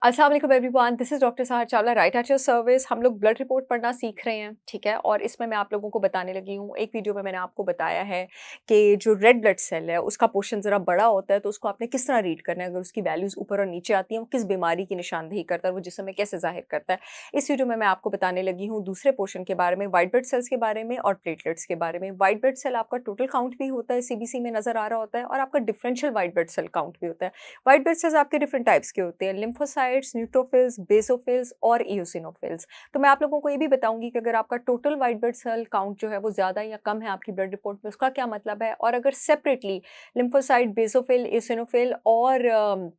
अस्सलाम वालेकुम everyone, this is doctor सहर Chawla, right at your service. हम लोग ब्लड रिपोर्ट पढ़ना सीख रहे हैं, ठीक है? और इसमें मैं आप लोगों को बताने लगी हूँ, एक वीडियो में मैंने आपको बताया है कि जो रेड ब्लड सेल है, उसका पोर्शन ज़रा बड़ा होता है, तो उसको आपने किस तरह रीड करना है। अगर उसकी वैल्यूज़ ऊपर और नीचे आती हैं, वो किस बीमारी की निशानदेही करता है, वो जिस्म में कैसे ज़ाहिर करता है। इस वीडियो में मैं आपको बताने लगी हूँ दूसरे पोर्शन के बारे में, व्हाइट ब्लड सेल्स के बारे में और प्लेटलेट्स के बारे में। व्हाइट ब्लड सेल आपका टोटल काउंट भी होता है, सीबीसी में नज़र आ रहा होता है, और आपका differential white blood cell count भी होता है। व्हाइट ब्लड सेल्स आपके डिफरेंट टाइप्स के होते हैं, लिम्फोसाइट्स, न्यूट्रोफिल्स, बेसोफिल्स और इओसिनोफिल्स। तो मैं आप लोगों को ये भी बताऊंगी कि अगर आपका total white blood cell count जो है वो ज़्यादा या कम है आपकी ब्लड रिपोर्ट में, उसका क्या मतलब है, और अगर सेपरेटली लिम्फोसाइट, बेसोफिल, इओसिनोफिल और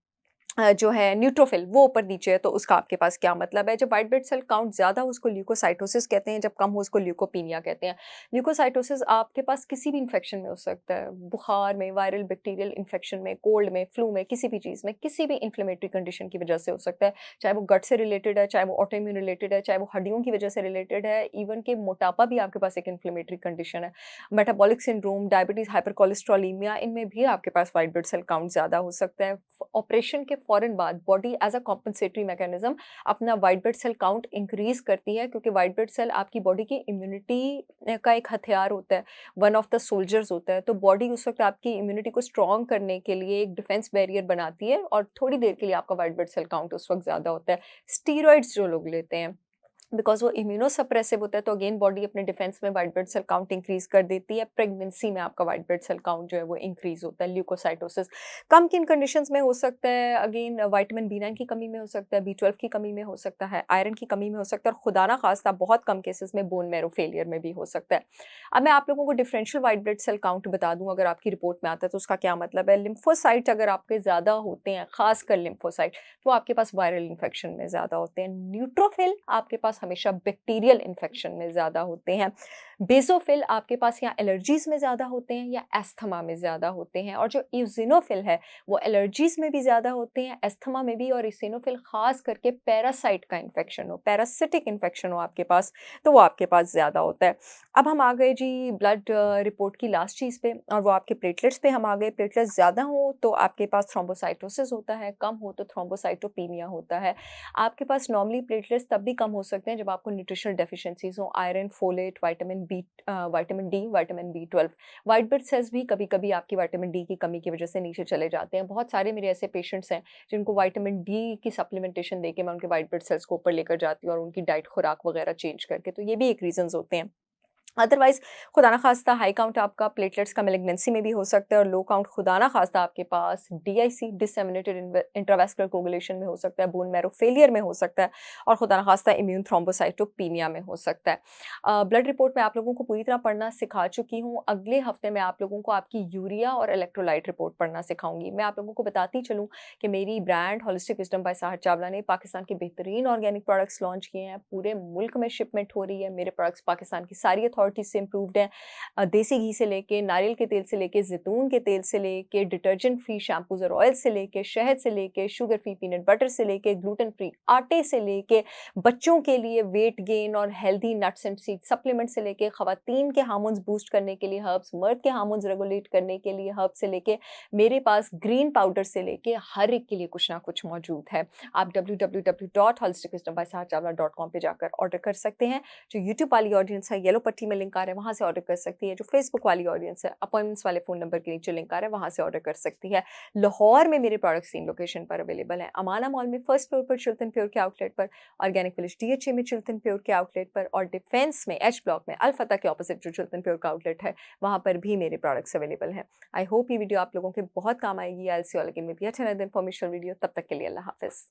जो है न्यूट्रोफिल वो ऊपर नीचे है, तो उसका आपके पास क्या मतलब है। जब व्हाइट ब्लड सेल काउंट ज़्यादा हो उसको ल्यूकोसाइटोसिस कहते हैं, जब कम हो उसको ल्यूकोपीनिया कहते हैं। ल्यूकोसाइटोसिस आपके पास किसी भी इन्फेक्शन में हो सकता है, बुखार में, वायरल बैक्टीरियल इन्फेक्शन में, कोल्ड में, फ्लू में, किसी भी चीज़ में, किसी भी इन्फ्लेमेटरी कंडीशन की वजह से हो सकता है। चाहे वो गट से रिलेटेड है, चाहे वो ऑटोइम्यून रिलेटेड है, चाहे वो हड्डियों की वजह से रिलेटेड है, इवन कि मोटापा भी आपके पास एक इन्फ्लेमेटरी कंडीशन है। मेटाबॉलिक सिंड्रोम, डायबिटीज़, हाइपरकोलेस्ट्रोलीमिया, इनमें भी आपके पास व्हाइट ब्लड सेल काउंट ज़्यादा हो सकता है। ऑपरेशन के फ़ौरन बाद body as a compensatory mechanism अपना white blood cell count increase करती है, क्योंकि व्हाइट ब्लड सेल आपकी बॉडी की इम्यूनिटी का एक हथियार होता है, वन ऑफ द सोल्जर्स होता है। तो बॉडी उस वक़्त आपकी इम्यूनिटी को स्ट्रॉन्ग करने के लिए एक डिफेंस बैरियर बनाती है, और थोड़ी देर के लिए आपका व्हाइट ब्लड सेल काउंट उस वक़्त ज़्यादा होता है। स्टेरॉइड्स जो लोग लेते हैं, बिकॉज़ वो इम्यूनोसप्रेसिव होता है, तो अगेन बॉडी अपने डिफेंस में white blood cell count increase कर देती है। प्रेगनेंसी में आपका व्हाइट ब्लड सेल काउंट जो है वो इंक्रीज़ होता है, ल्यूकोसाइटोसिस। कम किन कंडीशंस में हो सकता है, अगेन विटामिन बी9 की कमी में हो सकता है, बी12 की कमी में हो सकता है, आयरन की कमी में हो सकता है, और खुदा ना खास्ता बहुत कम केसेस में बोन मैरो फेलियर में भी हो सकता है। अब मैं आप लोगों को differential white blood cell count बता दूँ, अगर आपकी रिपोर्ट में आता है तो उसका क्या मतलब है। लिम्फोसाइट अगर आपके ज़्यादा होते हैं, खासकर लिम्फोसाइट, तो आपके पास वायरल इन्फेक्शन में ज़्यादा होते हैं। न्यूट्रोफिल आपके पास हमेशा बैक्टीरियल इन्फेक्शन में ज़्यादा होते हैं। बेसोफिल आपके पास या एलर्जीज़ में ज़्यादा होते हैं या एस्थमा में ज़्यादा होते हैं। और जो इओसिनोफिल है वो एलर्जीज़ में भी ज़्यादा होते हैं, एस्थमा में भी। और इओसिनोफिल ख़ास करके पैरासाइट का इन्फेक्शन हो, पैरासिटिक इन्फेक्शन हो आपके पास, तो वो आपके पास ज़्यादा होता है। अब हम आ गए जी ब्लड रिपोर्ट की लास्ट चीज़ पे, और वो आपके प्लेटलेट्स पे हम आ गए। प्लेटलेट्स ज़्यादा हो तो आपके पास थ्रोम्बोसाइटोसिस होता है, कम हो तो थ्रोम्बोसाइटोपिनिया होता है। आपके पास नॉर्मली प्लेटलेट्स तब भी कम हो सकते हैं जब आपको न्यूट्रिशनल डेफिशिएंसीज़ हो, iron, folate, vitamin D, vitamin B12. White blood sales भी कभी-कभी आपकी विटामिन डी की कमी की वजह से नीचे चले जाते हैं। बहुत सारे मेरे ऐसे पेशेंट्स हैं जिनको विटामिन डी की सप्लीमेंटेशन देके मैं उनके व्हाइट ब्लड सेल्स को ऊपर लेकर जाती हूँ, और उनकी डाइट, खुराक वगैरह चेंज करके। तो ये भी एक रीज़न्स होते हैं। अदरवाइज़ खुदा ना ख़ास्ता हाई काउंट आपका प्लेटलेट्स का मैलिग्नेंसी में भी हो सकता है, और लो काउंट खुदा ना ख़ास्ता आपके पास डीआईसी, डिसेमिनेटेड इंट्रावेस्कुलर कोगुलेशन में हो सकता है, बोन मैरो फेलियर में हो सकता है, और खुदा ना ख़ास्ता इम्यून थ्रोम्बोसाइटोपिनिया में हो सकता है। ब्लड रिपोर्ट मैं आप लोगों को पूरी तरह पढ़ना सिखा चुकी हूँ। अगले हफ्ते मैं आप लोगों को आपकी यूरिया और इलेक्ट्रोलाइट रिपोर्ट पढ़ना सिखाऊँगी। मैं आप लोगों को बताती चलूँ कि मेरी ब्रांड होलिस्टिक विज़डम बाय सहर चावला ने पाकिस्तान के बेहतरीन ऑर्गेनिक प्रोडक्ट्स लॉन्च किए हैं। पूरे मुल्क में शिपमेंट हो रही है। मेरे प्रोडक्ट्स पाकिस्तान की सारी अथॉरिटीज़ से इम्प्रूव्ड हैं। देसी घी से लेके, नारियल के तेल से लेके, ज़ैतून के तेल से लेके, डिटर्जेंट फ्री शैम्पूज़ और ऑयल से लेके, शहद से लेके, शुगर फ्री पीनट बटर से लेके, ग्लूटेन फ्री आटे से लेके, बच्चों के लिए वेट गेन और healthy nuts and seeds supplement से लेके, ख़वातीन के हार्मोन्स बूस्ट करने के लिए हर्ब्स, मर्द के हार्मोन्स रेगुलेट करने के लिए हर्ब्स से लेके, मेरे पास ग्रीन पाउडर से लेके हर एक के लिए कुछ ना कुछ मौजूद है। आप www.holisticwisdombysaharchavla.com पे जाकर ऑर्डर कर सकते हैं। जो यूट्यूब वाली ऑडियंस है, येलो पट्टी में लिंक आ रहा है, वहाँ से ऑर्डर कर सकती है। जो फेसबुक वाली ऑडियंस है, अपॉइंटमेंट्स वाले फ़ोन नंबर के नीचे लिंक आ रहा है, वहाँ से ऑर्डर कर सकती है। लाहौर में मेरे प्रोडक्ट्स 3 लोकेशन पर अवेलेबल हैं। अमाना मॉल में फर्स्ट फ्लोर पर चिल्तन प्योर के आउटलेट पर, ऑर्गेनिक विलेज डीएचए में चिल्तन प्योर के आउटलेट पर, और डिफेंस में एच ब्लॉक में अल फतह के ऑपोजिट जो चिल्तन प्योर का आउटलेट है, वहाँ पर भी मेरे प्रोडक्ट्स अवेलेबल हैं। आई होप ये वीडियो आप लोगों के बहुत काम आएगी। I will see you all again with yet another informational video. तब तक के लिए अल्लाह हाफ़िज़।